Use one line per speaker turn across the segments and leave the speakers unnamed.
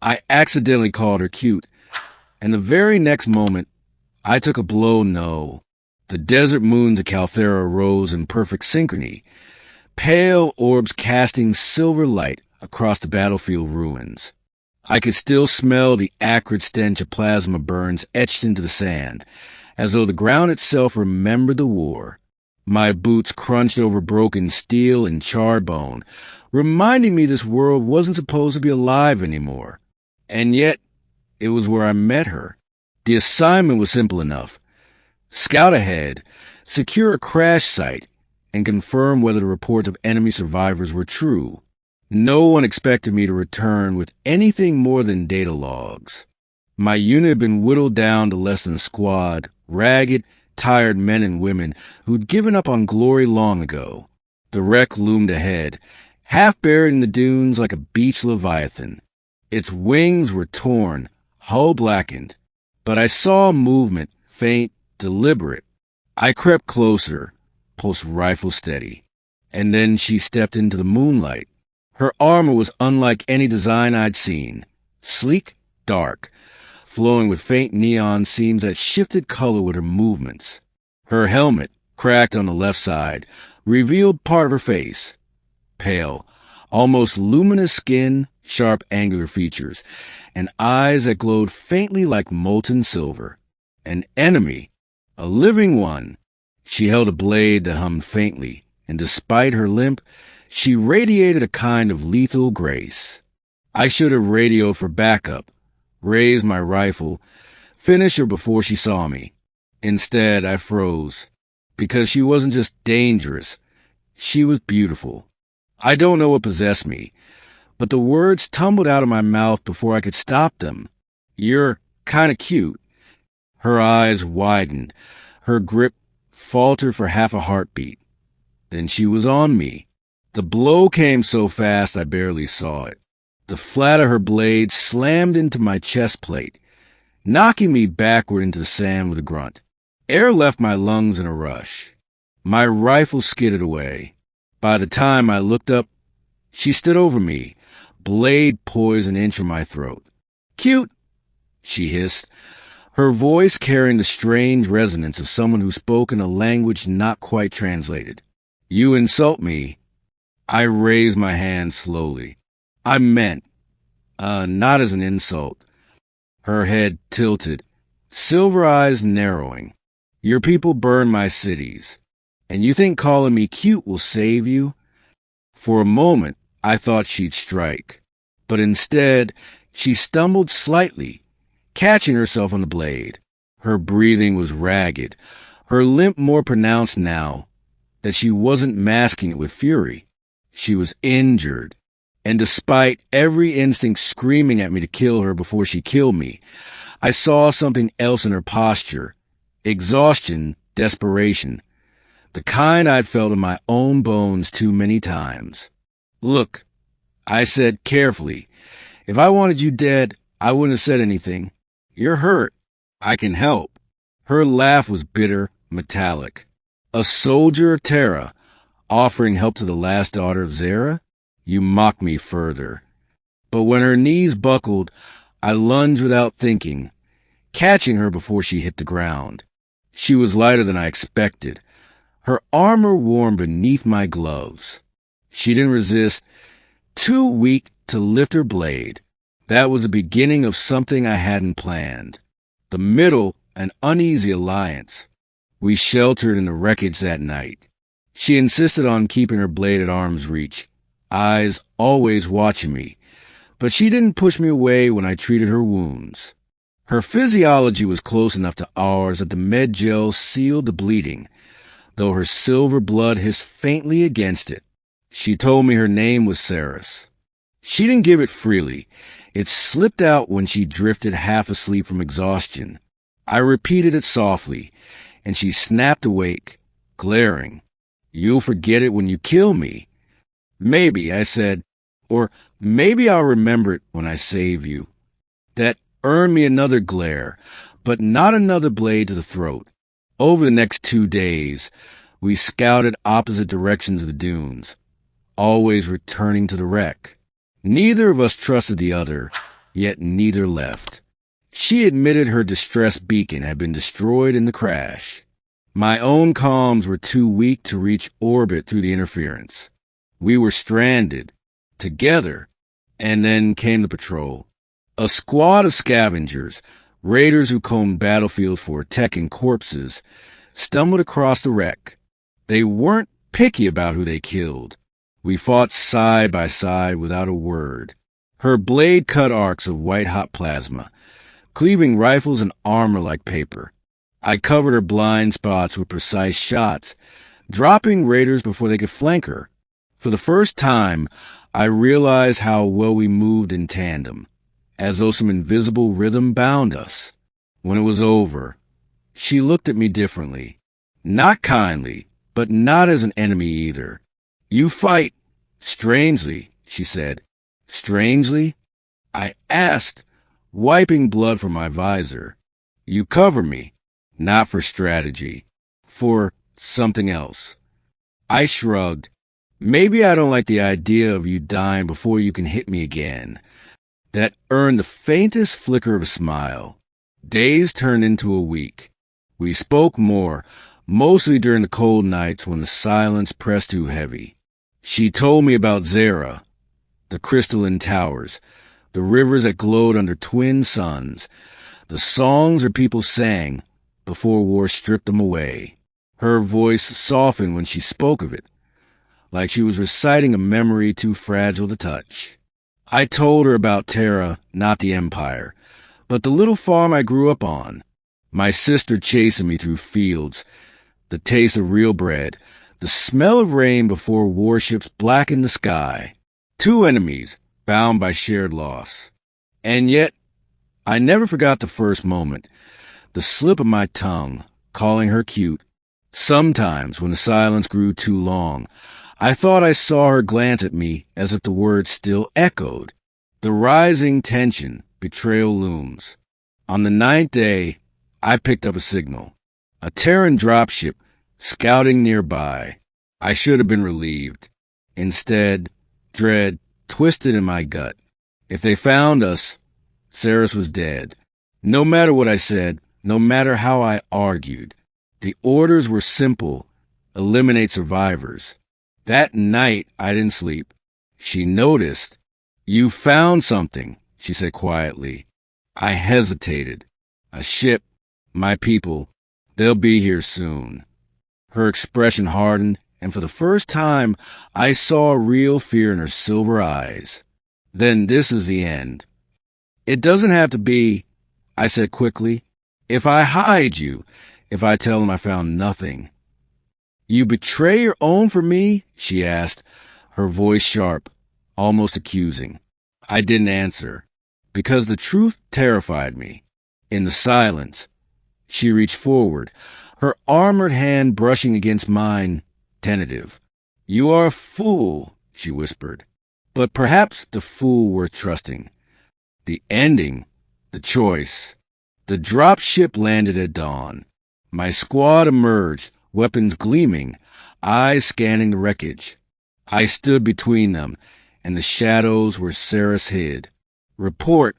I accidentally called her cute, and the very next moment, I took a blow. No. The desert moons of Calthera rose in perfect synchrony, pale orbs casting silver light across the battlefield ruins. I could still smell the acrid stench of plasma burns etched into the sand, as though the ground itself remembered the war. My boots crunched over broken steel and charred bone, reminding me this world wasn't supposed to be alive anymore. And yet, it was where I met her. The assignment was simple enough. Scout ahead, secure a crash site, and confirm whether the reports of enemy survivors were true. No one expected me to return with anything more than data logs. My unit had been whittled down to less than a squad, ragged, tired men and women who'd given up on glory long ago. The wreck loomed ahead, half buried in the dunes like a beach leviathan. Its wings were torn, hull blackened, but I saw movement, faint, deliberate. I crept closer, pulse rifle steady, and then she stepped into the moonlight. Her armor was unlike any design I'd seen, sleek, dark, flowing with faint neon seams that shifted color with her movements. Her helmet, cracked on the left side, revealed part of her face. Pale, almost luminous skin, sharp angular features, and eyes that glowed faintly like molten silver. An enemy, a living one. She held a blade that hummed faintly, and despite her limp, she radiated a kind of lethal grace. I should have radioed for backup, raised my rifle, finished her before she saw me. Instead, I froze, because she wasn't just dangerous, she was beautiful. I don't know what possessed me, but the words tumbled out of my mouth before I could stop them. "You're kinda cute." Her eyes widened, her grip faltered for half a heartbeat. Then she was on me. The blow came so fast I barely saw it. The flat of her blade slammed into my chest plate, knocking me backward into the sand with a grunt. Air left my lungs in a rush. My rifle skidded away. By the time I looked up, she stood over me, blade poised an inch from my throat. "Cute," she hissed, her voice carrying the strange resonance of someone who spoke in a language not quite translated. "You insult me." I raised my hand slowly. "I meant, not as an insult." Her head tilted, silver eyes narrowing. "Your people burn my cities, and you think calling me cute will save you?" For a moment, I thought she'd strike, but instead, she stumbled slightly, catching herself on the blade. Her breathing was ragged, her limp more pronounced now that she wasn't masking it with fury. She was injured, and despite every instinct screaming at me to kill her before she killed me, I saw something else in her posture. Exhaustion, desperation. The kind I'd felt in my own bones too many times. "Look," I said carefully, "if I wanted you dead, I wouldn't have said anything. You're hurt. I can help." Her laugh was bitter, metallic. "A soldier of Terra, offering help to the last daughter of Zara? You mock me further." But when her knees buckled, I lunged without thinking, catching her before she hit the ground. She was lighter than I expected, her armor warm beneath my gloves. She didn't resist, too weak to lift her blade. That was the beginning of something I hadn't planned. The middle, an uneasy alliance. We sheltered in the wreckage that night. She insisted on keeping her blade at arm's reach, eyes always watching me, but she didn't push me away when I treated her wounds. Her physiology was close enough to ours that the med gel sealed the bleeding, though her silver blood hissed faintly against it. She told me her name was Saris. She didn't give it freely. It slipped out when she drifted half asleep from exhaustion. I repeated it softly, and she snapped awake, glaring. "You'll forget it when you kill me." "Maybe," I said, "or maybe I'll remember it when I save you." That earned me another glare, but not another blade to the throat. Over the next 2 days, we scouted opposite directions of the dunes, always returning to the wreck. Neither of us trusted the other, yet neither left. She admitted her distress beacon had been destroyed in the crash. My own comms were too weak to reach orbit through the interference. We were stranded, together, and then came the patrol. A squad of scavengers, raiders who combed battlefields for tech and corpses, stumbled across the wreck. They weren't picky about who they killed. We fought side by side without a word. Her blade cut arcs of white-hot plasma, cleaving rifles and armor like paper. I covered her blind spots with precise shots, dropping raiders before they could flank her. For the first time, I realized how well we moved in tandem, as though some invisible rhythm bound us. When it was over, she looked at me differently. Not kindly, but not as an enemy either. "You fight strangely," she said. "Strangely?" I asked, wiping blood from my visor. "You cover me, not for strategy, for something else." I shrugged. "Maybe I don't like the idea of you dying before you can hit me again." That earned the faintest flicker of a smile. Days turned into a week. We spoke more, mostly during the cold nights when the silence pressed too heavy. She told me about Zara, the crystalline towers, the rivers that glowed under twin suns, the songs her people sang before war stripped them away. Her voice softened when she spoke of it, like she was reciting a memory too fragile to touch. I told her about Terra, not the Empire, but the little farm I grew up on. My sister chasing me through fields, the taste of real bread, the smell of rain before warships blackened the sky. Two enemies, bound by shared loss. And yet, I never forgot the first moment, the slip of my tongue, calling her cute. Sometimes, when the silence grew too long, I thought I saw her glance at me as if the words still echoed. The rising tension, betrayal looms. On the 9th day, I picked up a signal. A Terran dropship, scouting nearby. I should have been relieved. Instead, dread twisted in my gut. If they found us, Saris was dead. No matter what I said, no matter how I argued, the orders were simple: eliminate survivors. That night, I didn't sleep. She noticed. "You found something," she said quietly. I hesitated. "A ship, my people, they'll be here soon." Her expression hardened, and for the first time, I saw real fear in her silver eyes. "Then this is the end." "It doesn't have to be," I said quickly. "If I hide you, if I tell them I found nothing." "You betray your own for me?" she asked, her voice sharp, almost accusing. I didn't answer, because the truth terrified me. In the silence, she reached forward, her armored hand brushing against mine, tentative. "You are a fool," she whispered, "but perhaps the fool worth trusting." The ending, the choice. The drop ship landed at dawn. My squad emerged, weapons gleaming, eyes scanning the wreckage. I stood between them, and the shadows where Saris hid. "Report,"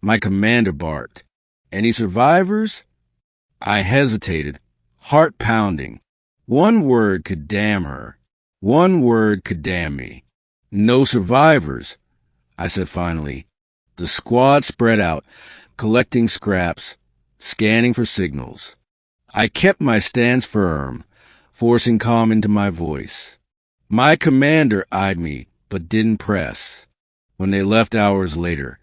my commander barked. "Any survivors?" I hesitated, heart pounding. One word could damn her. One word could damn me. "No survivors," I said finally. The squad spread out, collecting scraps, scanning for signals. I kept my stance firm, forcing calm into my voice. My commander eyed me, but didn't press. When they left hours later,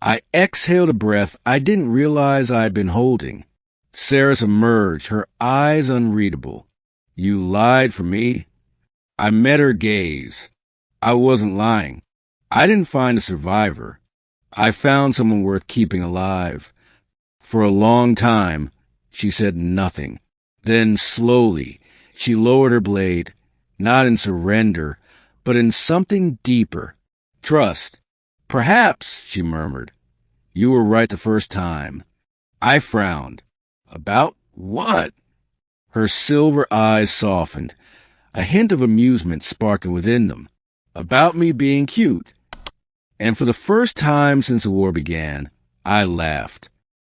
I exhaled a breath I didn't realize I'd been holding. Saris emerged, her eyes unreadable. "You lied for me?" I met her gaze. I wasn't lying. I didn't find a survivor. I found someone worth keeping alive. For a long time, she said nothing. Then, slowly, she lowered her blade, not in surrender, but in something deeper. "Trust." "Perhaps," she murmured. "You were right the first time." I frowned. "About what?" Her silver eyes softened, a hint of amusement sparking within them. "About me being cute." And for the first time since the war began, I laughed.